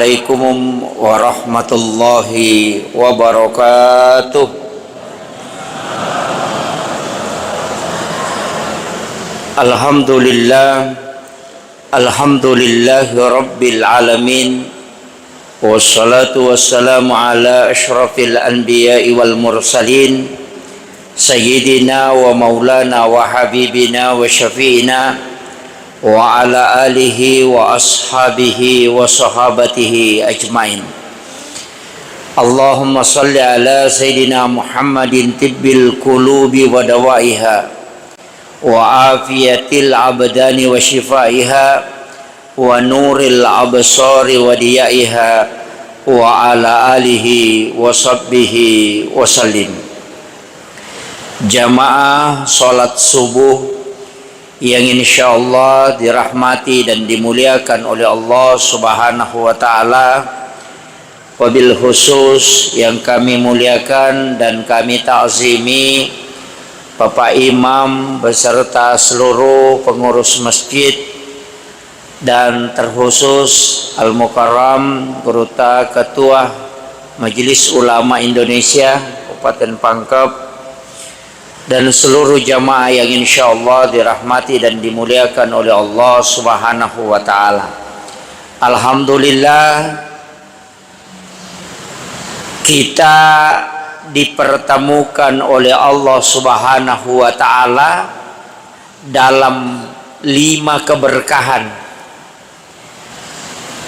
Assalamualaikum warahmatullahi wabarakatuh. Alhamdulillahi rabbil alamin. Wassalatu wassalamu ala asyrafil anbiya'i wal mursalin, sayyidina wa maulana wa habibina wa syafi'ina wa ala alihi wa ashabihi wa sahabatihi ajmain. Allahumma salli ala sayyidina Muhammadin tibbil qulubi wa dawaiha wa afiyatil abdani wa shifaiha wa nuril absari wa diyaiha wa ala alihi wa sahbihi wa sallim. Jamaah salat subuh yang insyaallah dirahmati dan dimuliakan oleh Allah Subhanahu wa taala, wabil khusus yang kami muliakan dan kami ta'zimi Bapak Imam beserta seluruh pengurus masjid, dan terkhusus Al-Mukarram Gurota Ketua Majelis Ulama Indonesia Kabupaten Pangkep, dan seluruh jamaah yang insyaallah dirahmati dan dimuliakan oleh Allah Subhanahu wa taala. Alhamdulillah, kita dipertemukan oleh Allah Subhanahu wa taala dalam 5 keberkahan.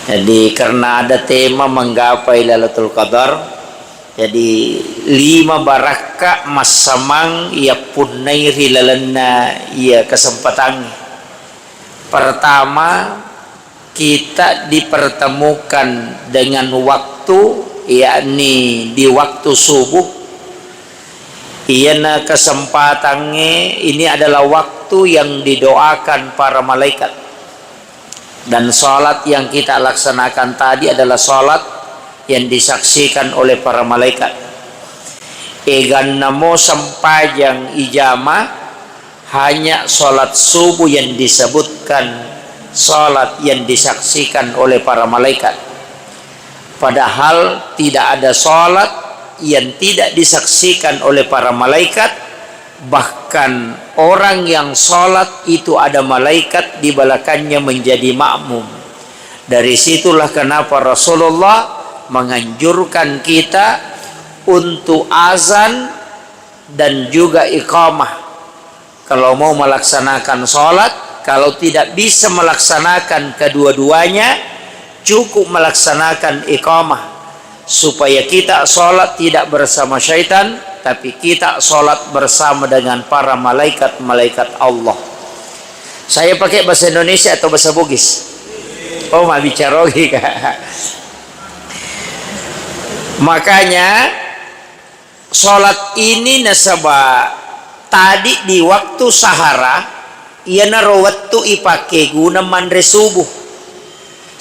Jadi karena ada tema menggapai Lailatul Qadar, jadi 5 barakah masamang ia punnairi lalana ia kesempatan. Pertama, kita dipertemukan dengan waktu, yakni di waktu subuh. Iana kesempatannya ini adalah waktu yang didoakan para malaikat, dan salat yang kita laksanakan tadi adalah salat yang disaksikan oleh para malaikat. Egan namo sampajang ijamah hanya salat subuh yang disebutkan salat yang disaksikan oleh para malaikat, padahal tidak ada salat yang tidak disaksikan oleh para malaikat. Bahkan orang yang salat itu ada malaikat di belakangnya menjadi makmum. Dari situlah kenapa Rasulullah menganjurkan kita untuk azan dan juga iqamah kalau mau melaksanakan sholat. Kalau tidak bisa melaksanakan kedua-duanya, cukup melaksanakan iqamah, supaya kita sholat tidak bersama syaitan, tapi kita sholat bersama dengan para malaikat-malaikat Allah. Saya pakai bahasa Indonesia atau bahasa Bugis? Oh, ma bicara lagi. Makanya sholat ini nasabah tadi di waktu sahara ia narawattu ipake guna mandre subuh.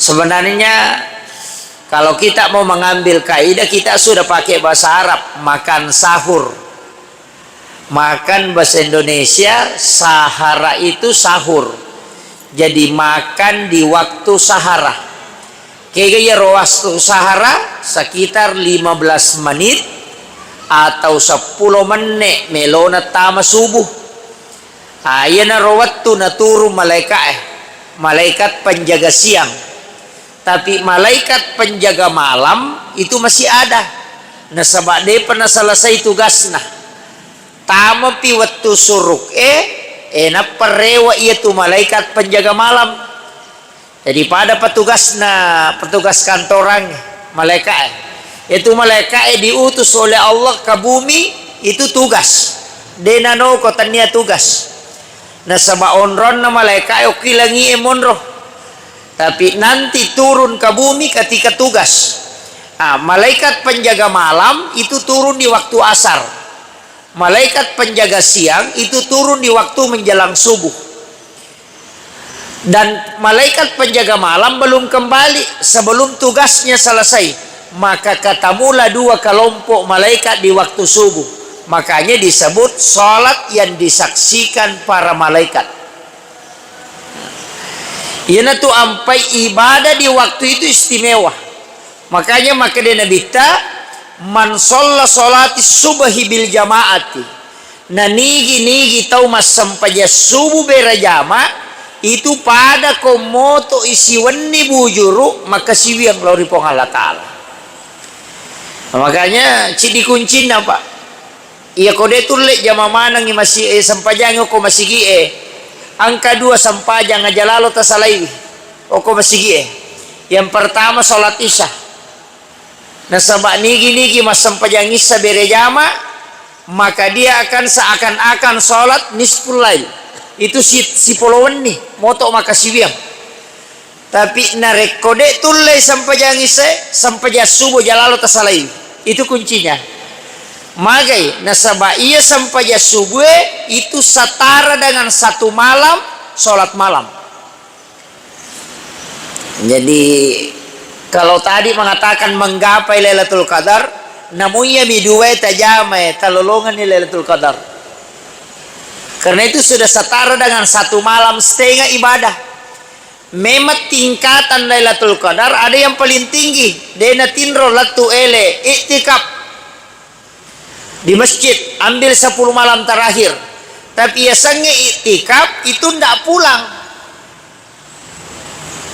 Sebenarnya kalau kita mau mengambil kaidah, kita sudah pakai bahasa Arab, makan sahur. Makan bahasa Indonesia sahara itu sahur, jadi makan di waktu sahara. Kaya waktu sahara sekitar 15 menit atau 10 menit melona tama subuh. Ayana rawattu naturu malaikat penjaga siang. Tapi malaikat penjaga malam itu masih ada. Nasabak de pernah selesai tugasna. Tama pi waktu suruk na perewa itu malaikat penjaga malam. Jadi pada petugas kantoran malaikat itu malaikat diutus oleh Allah ke bumi, itu tugas denano kotanya tugas. Nasaba onron na malaikat okilangi emonro, tapi nanti turun ke bumi ketika tugas. Malaikat penjaga malam itu turun di waktu asar, malaikat penjaga siang itu turun di waktu menjelang subuh. Dan malaikat penjaga malam belum kembali sebelum tugasnya selesai, maka ketemulah 2 kelompok malaikat di waktu subuh. Makanya disebut salat yang disaksikan para malaikat. Yana tu ampai ibadah di waktu itu istimewa. Maka dia nabita man sholla sholati subhi bil jamaati. Na nigi tau mas sampaja subuh berajama itu pada komoto isi wenni bujuru maka siwiang lauri pong Allah Ta'ala. Makanya cidi kuncin apa? Iya kode tulle jama manang ni masih sampajang ko masih gie. Angka 2 sampajang ngajalalo tasalai. Oko masih gie. Yang pertama salat isya. Nasabak nigi mas sampajang isya berejama maka dia akan seakan-akan salat nisful lail. Itu si polowen nih moto maka siwiang. Tapi narek kode tulle sampajang isya sampajang subuh jalalo tasalai. Itu kuncinya. Magai nasabah ia sampai subuh itu setara dengan 1 malam sholat malam. Jadi kalau tadi mengatakan menggapai Lailatul Qadar, namun ia midue tajamai talolongan ni Lailatul Qadar. Karena itu sudah setara dengan 1 malam setengah ibadah. Memang tingkatan Lailatul Qadar ada yang paling tinggi. Dena tinro latu ele iktikaf di masjid, ambil 10 malam terakhir. Tapi biasanya iktikaf itu ndak pulang,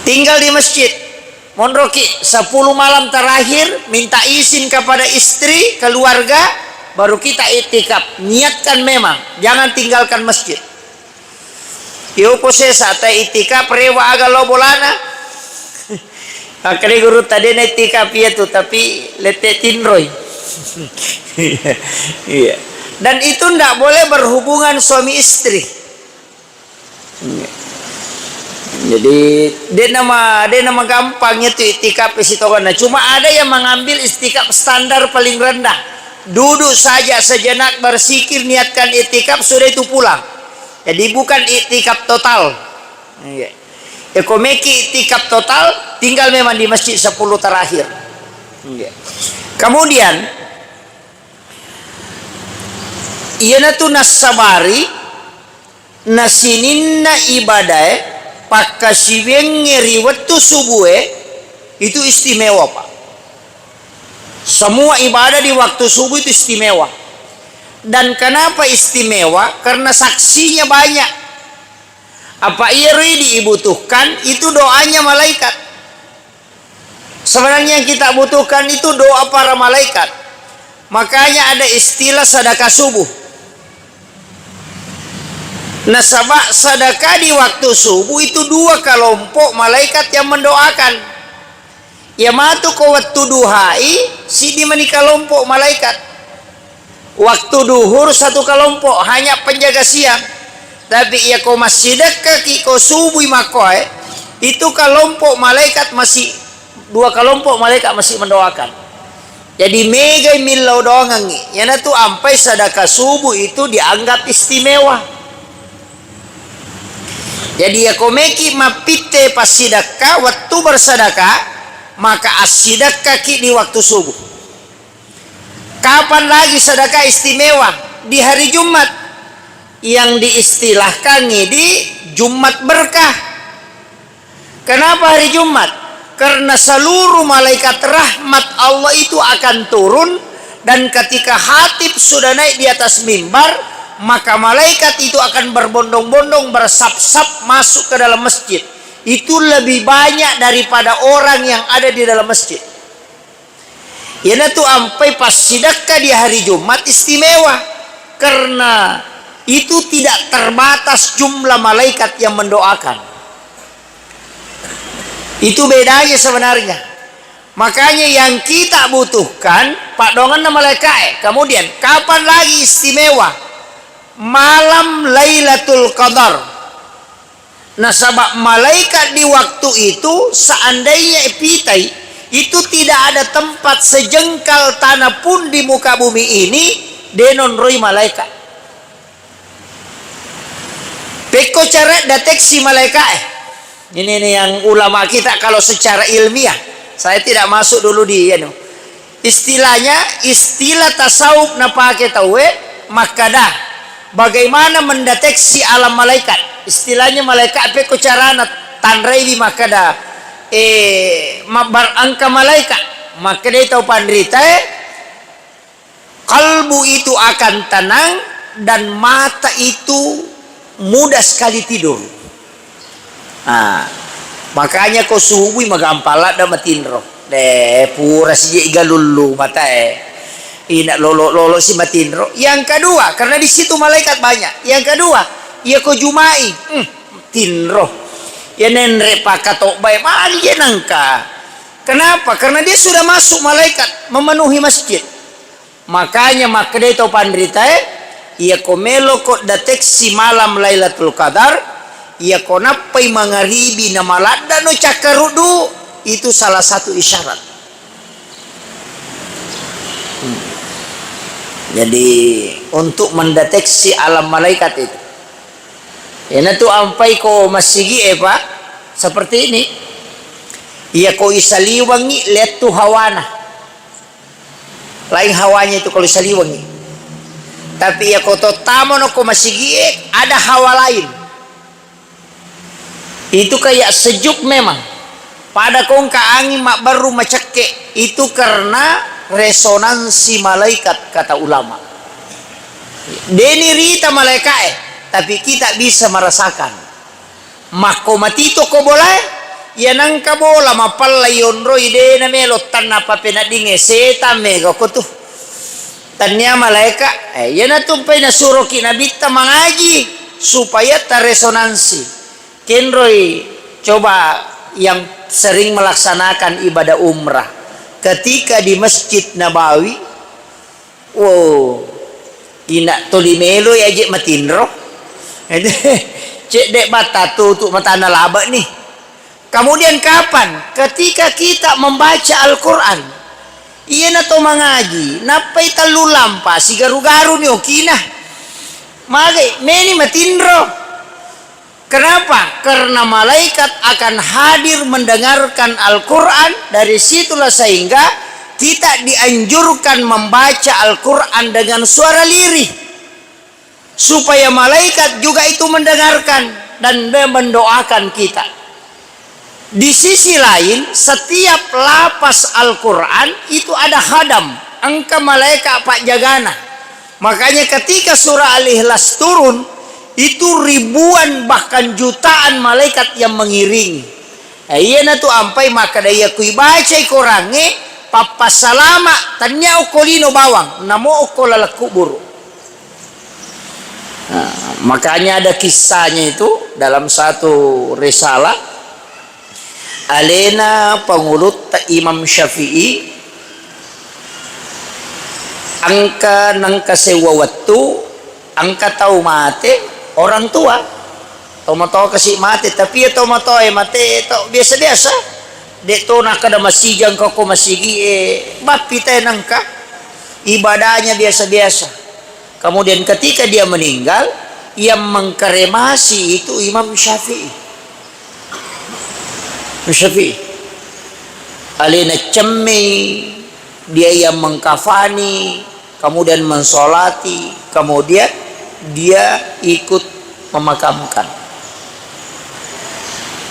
tinggal di masjid. Monroki 10 malam terakhir minta izin kepada istri, keluarga, baru kita iktikaf. Niatkan memang, jangan tinggalkan masjid. Yo posesa ta itikaf rewa aga lobolana. Akhirnya guru tadi na itikaf itu tapi lete tinroy. Iya. Dan itu ndak boleh berhubungan suami istri. Jadi dia nama gampangnya tuh itikaf isitokana. Cuma ada yang mengambil itikaf standar paling rendah. Duduk saja sejenak bersikir niatkan itikaf sudah itu pulang. Jadi bukan iktikaf total. Ekomeki iktikaf total tinggal memang di masjid 10 terakhir. Kemudian iana tu nasabari nasininna ibadah pakasiweng ngeriwatu subuhe itu istimewa Pak. Semua ibadah di waktu subuh itu istimewa. Dan kenapa istimewa? Karena saksinya banyak. Apa iri dibutuhkan itu doanya malaikat. Sebenarnya yang kita butuhkan itu doa para malaikat. Makanya ada istilah sedekah subuh. Nasabah sedekah di waktu subuh itu 2 kelompok malaikat yang mendoakan. Ya matu ko waktu duhai si di mani kelompok malaikat. Waktu duhur 1 kelompok hanya penjaga siang. Tapi ia ko masih dekat ko subuh makoy itu kelompok malaikat masih 2 kelompok malaikat masih mendoakan. Jadi mega milau doangan yana tu ampai sedekah subuh itu dianggap istimewa. Jadi ya komeki mapite pas sedekah waktu bersedekah maka as-sedekah di waktu subuh. Kapan lagi sedekah istimewa? Di hari Jumat yang diistilahkan di Jumat berkah. Kenapa hari Jumat? Karena seluruh malaikat rahmat Allah itu akan turun, dan ketika khatib sudah naik di atas mimbar maka malaikat itu akan berbondong-bondong bersap-sap masuk ke dalam masjid. Itu lebih banyak daripada orang yang ada di dalam masjid. Yana tu ampai pas sedekah di hari Jumat istimewa karena itu tidak terbatas jumlah malaikat yang mendoakan. Itu bedanya sebenarnya. Makanya yang kita butuhkan Pak dongan nama malaikat. Kemudian kapan lagi istimewa? Malam Lailatul Qadar. Nah sebab malaikat di waktu itu seandainya epitai itu tidak ada tempat sejengkal tanah pun di muka bumi ini denon roy malaikat. Peko cara deteksi malaikat. Ini yang ulama kita kalau secara ilmiah. Saya tidak masuk dulu di istilahnya, istilah tasawuf na pakai tahu makadah. Bagaimana mendeteksi alam malaikat? Istilahnya malaikat peko cara tanrai di makadah. Angka malaikat maka dia tahu pandrita kalbu itu akan tenang dan mata itu mudah sekali tidur. Makanya kau subuh magampala dah matinro pura si iga lulu mata ina lolo si matinro. Yang kedua, karena di situ malaikat banyak. Yang kedua, ia kau jumai tinro ya nenre pakatok baik mali ya nangka. Kenapa? Karena dia sudah masuk malaikat memenuhi masjid. Makanya maka dia tahu pandrita ia kau melo kau deteksi malam Lailatul Qadar. Ia konapai mangaribi na malada no cakarudu, itu salah satu isyarat. Jadi untuk mendeteksi alam malaikat itu. Yana tu ampai ko masigi Pak seperti ini. Ia ko isaliwangi lihat tu hawana. Lain hawanya itu kalau isaliwangi. Tapi ia ko totamo no ko masigi ada hawa lain. Itu kayak sejuk memang pada kong angin mak baru macake itu karena resonansi malaikat kata ulama. Deni rita malaikat tapi kita bisa merasakan mako matito ko boleh ya nangka bola mapalla yonro ide na melo tanna papenadinge seta mega ko tuh tanya malaikat ya na tumpai na suruh kinabita mangaji supaya terresonansi. Kenroy coba yang sering melaksanakan ibadah umrah ketika di Masjid Nabawi, ina tolimelo ya je matinro, cek dek bata tutup mata nalaba nih. Kemudian kapan? Ketika kita membaca Al-Quran, iya na to mangaji, napai talu lampa si garu-garu ni okina, mage meni matinro. Kenapa? Karena malaikat akan hadir mendengarkan Al-Quran. Dari situlah sehingga kita dianjurkan membaca Al-Quran dengan suara lirih supaya malaikat juga itu mendengarkan dan mendoakan kita. Di sisi lain, setiap lapas Al-Quran itu ada hadam, angka malaikat pak jagana. Makanya ketika surah Al-Ikhlas turun, itu ribuan bahkan jutaan malaikat yang mengiringi. Iya na tu ampai maka daya kui baca korange papa salama tanya ukolino bawang namo ukola kubur. Makanya ada kisahnya itu dalam satu risalah alena pengulut Imam Syafi'i angka nangka sewa waktu angka tahu mate orang tua tomato kasih mati tapi ya tomato mati to biasa-biasa dek to nak ada masijang koko masigi bapi teh nangka ibadahnya biasa-biasa. Kemudian ketika dia meninggal yang mengkremasi itu Imam Syafi'i. Alina cemmi dia yang mengkafani kemudian mensolati kemudian dia ikut memakamkan.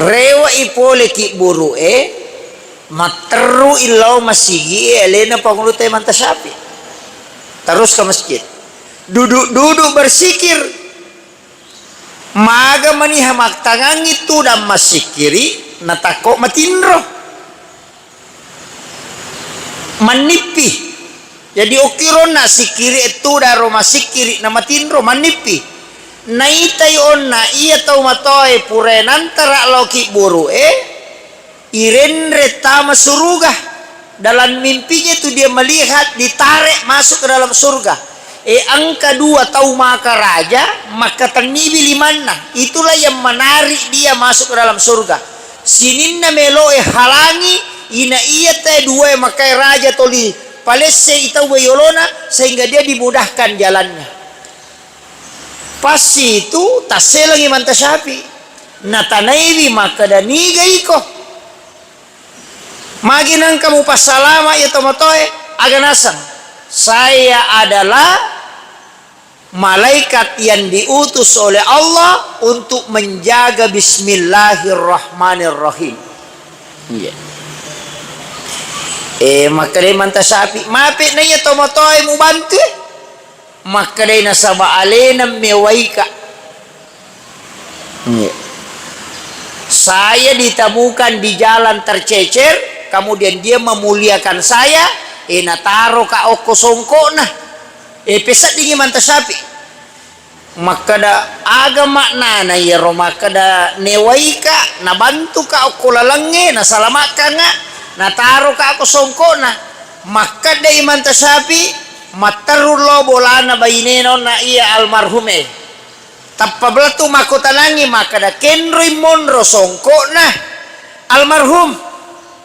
Rewa ipole ki buru materu ilau masigi elena pangulute mantasapi. Terus ke masjid. Duduk bersikir. Maga manihamak tangang itu dan masikiri natako matinro. Manipi. Jadi okiron na sikiri itu daro masikiri na matinro manipi. Naitay on na iya tau matoy purenan tara loki buru irenre tama surga. Dalam mimpinya itu dia melihat ditarik masuk ke dalam surga. Angka 2 tahu maka raja maka tanibi limana. Itulah yang menarik dia masuk ke dalam surga. Sininna melo halangi ina iya teh 2 makai raja toli palese itau bayolona sehingga dia dimudahkan jalannya. Pas itu taselangi mantasapi natanaibi maka daniga iko maginang kamu pasalama ya tomatoe aganasang saya adalah malaikat yang diutus oleh Allah untuk menjaga bismillahirrahmanirrahim. Maka day mantasapi mapit na iya tomotoy mo bantu maka day nasaba alenam mewai ka. Saya ditemukan di jalan tercecer, kemudian dia memuliakan saya, nataro ka oko songko na, pesat dingin mantasapi. Maka da agama na ya maka da newai ka, nabantu ka oko lalange, nasalamat ka nga, nataro ka ako songko na, maka da imantasapi, matarulo bola na baineno na iya almarhume. Tapabla tu makutanangi maka da kenroy monro songko na almarhum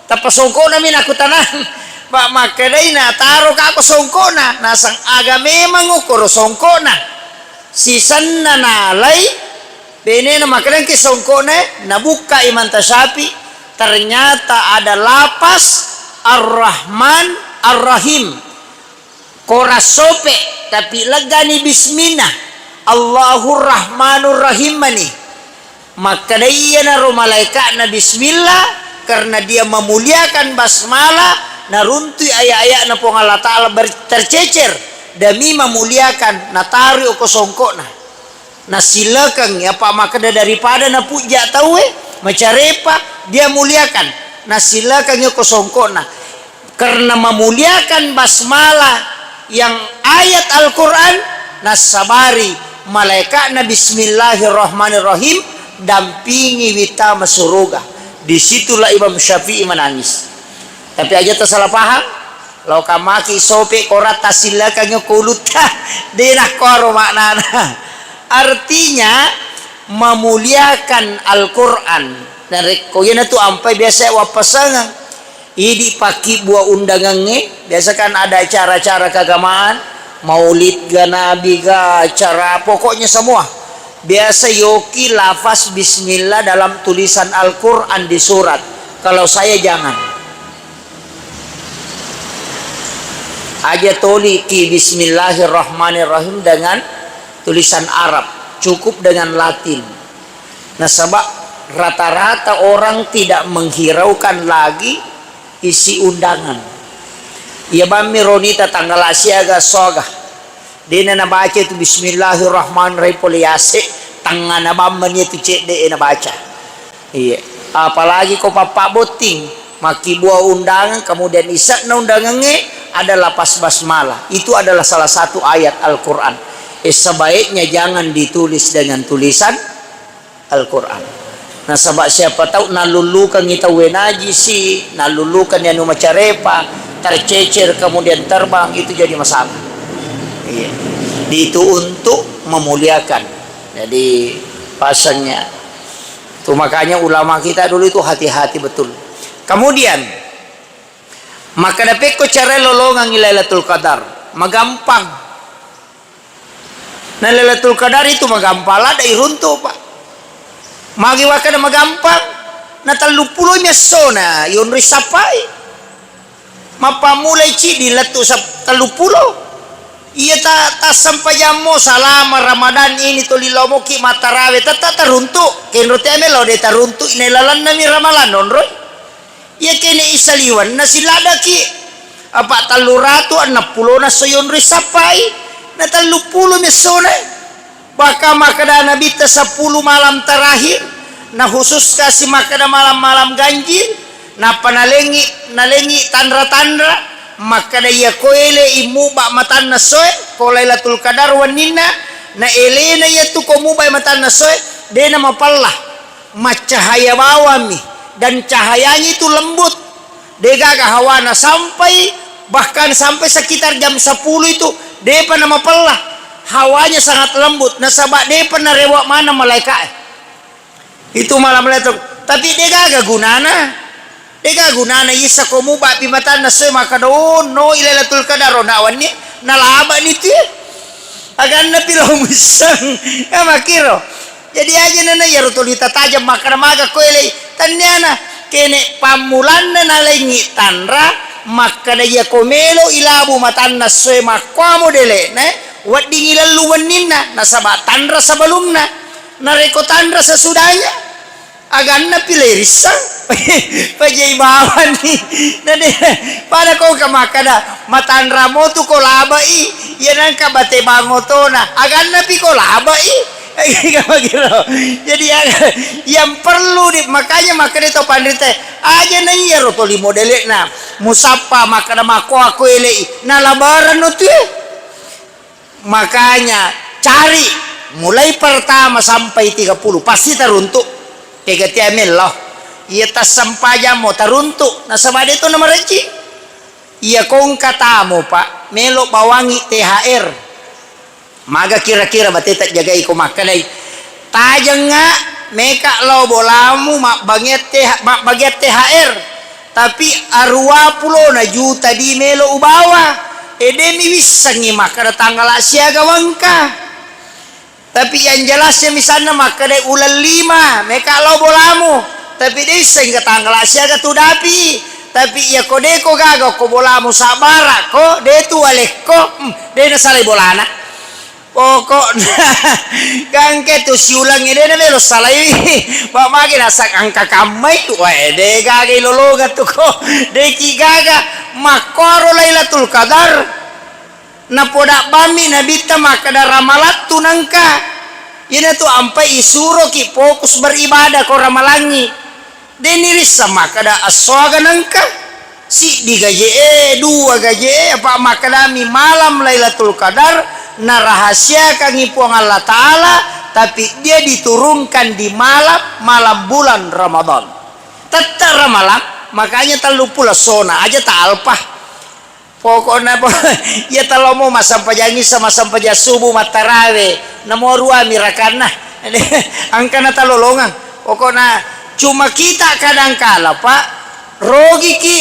tapasongko na min aku tanang ba maka day na taro ka ako songko na nasang aga memang ukuro songko na sisan na nalay bene na maka day kisongko na nabuka imantasapi ternyata ada lapas ar-Rahman ar-Rahim korasope tapi lagani bismillah Allahur Rahmanur Rahim mani. Maka dia naruh malaikat na bismillah karena dia memuliakan basmalah naruntui ayat-ayat na pong Allah Ta'ala tercecer demi memuliakan natari o kosongko na silakan ya pak maka daripada na puja tahu macarepa dia muliakan na silakan ya kosongko na karena memuliakan basmalah yang ayat Al-Quran nasabari malaikat na bismillahirrahmanirrahim dampingi wita masuruga. Disitulah Imam Syafi'i menangis. Tapi aja tersalah paham. Lau kamaki sope korat tasilakanya kulutah dinah koro maknana. Artinya memuliakan Al-Quran. Dan koyana tu ampai biasa wapasangan. Idi paki buah undangannya. Biasa kan ada acara-acara keagamaan. Maulid ga nabi ga acara pokoknya semua biasa yoki lafaz bismillah dalam tulisan Al-Quran di surat. Kalau saya jangan aja toliki bismillahirrahmanirrahim dengan tulisan Arab cukup dengan Latin. Nah sebab rata-rata orang tidak menghiraukan lagi isi undangan. Ya bami ronita tanggal asiaga soga dina na baca itu bismillahirrahmanirrahim poliase tangan na bamanya itu cek de na baca. Iya apalagi ko papa boting maki buah undangan kemudian isak na undangannya ada lapas basmalah itu adalah salah satu ayat Al-Quran. Sebaiknya jangan ditulis dengan tulisan Al-Quran. Nah sebab siapa tahu nalulukan kita wenaji si nalulukan yang macarepa tercecer kemudian terbang itu jadi masalah. Iya. Itu untuk memuliakan. Jadi pasangnya. Itu makanya ulama kita dulu itu hati-hati betul. Kemudian maka dapat ko cara lolongan Lailatul Qadar. Magampang. Nah Lailatul Qadar itu magampang ada irunto Pak. Magi wakana magampang. Na 30 mesona yun risapai. Mapamulay di letu sa 30 iya ta sampai jamo salama Ramadan ini to lilomo ki matarawe tata taruntuk kenro teme lo de taruntuk inelalan nami ramalan nonroy iya kene isaliwan na silada ki apa taluratu 60 na soyon risapai na 30 mesone baka makada nabi ta 10 malam terakhir na khusus kasih makada malam-malam ganjil na panalengi nalengi tandra-tandra maka daya koele imuba matan nasoy ko Lailatul Qadar wanina na elena ya tu ko muba matan nasoy dena mapallah macahaya bawami dan cahayanya itu lembut dega kahawana sampai bahkan sampai sekitar jam 10 itu depa nama mapallah hawanya sangat lembut nasabak depa na rewa mana malaikat itu malam Lailatul tapi dega gunana dega gunana isa ko mu ba pimatan na soy maka doon no Lailatul Qadar nawan ni nalaba nito agan na pilaw misang makiro jadi aja na yaro tulita tajam maka maga ko ilay tanyana kene pamulan na nalengi tanra maka daya komelo ilabu matan na soy makwa mo dele na wat dingilaluan nina nasaba tanra sa balumna nareko tanra sa sudanya agan na pilirisa pajaibawan ni nade pada ko kamakada matanra mo tu ko laba yan ang kabate bango to na agan na pi ko laba jadi yang perlu makanya itu pandita aja na iya rotoli modele na musapa makada mako aku ele na labaran no tu makanya cari mulai pertama sampai 30 pasti teruntuk kayak tiamil loh iya tas sampaya mo teruntuk na sama itu nama reci iya kong katamu pak melo bawangi THR maga kira-kira bate tak jagai ko makanai tajang nga meka lo bolamu mak bagiat THR tapi arwa pulo na juta di melo ubawa edemi wisangi maka tanggal Asia gawangka tapi yang jelasnya misalnya maka dai ulan 5 meka lo bolamu tapi dia sehingga tanggal Asia ga tudapi tapi ya kode ko gago ko bolamu sabara ko de tu alek ko de na salai bolana pokoknya gangke tu siulang ini na melo salai ba magi nasak angka kamay wae de gagay lologa tu ko de ki gaga makoro Lailatul Qadar na poda bami na bita makada ramalat tu nangka ina tu ampai isuro ki fokus beribadah ko ramalangi deniris sama kada aswaga nangka si di gaje 2 gaje apa makadami malam Lailatul Qadar na rahasia kangipuang Allah Ta'ala tapi dia diturunkan di malam bulan Ramadan tetap ramalan makanya terlalu pula sona aja tak alpah pokoknya ya kalau mau masam pajangi sama sampaja subuh matarawe namo rua mirakana angkana talolongan pokoknya cuma kita kadang kala pak rogi ki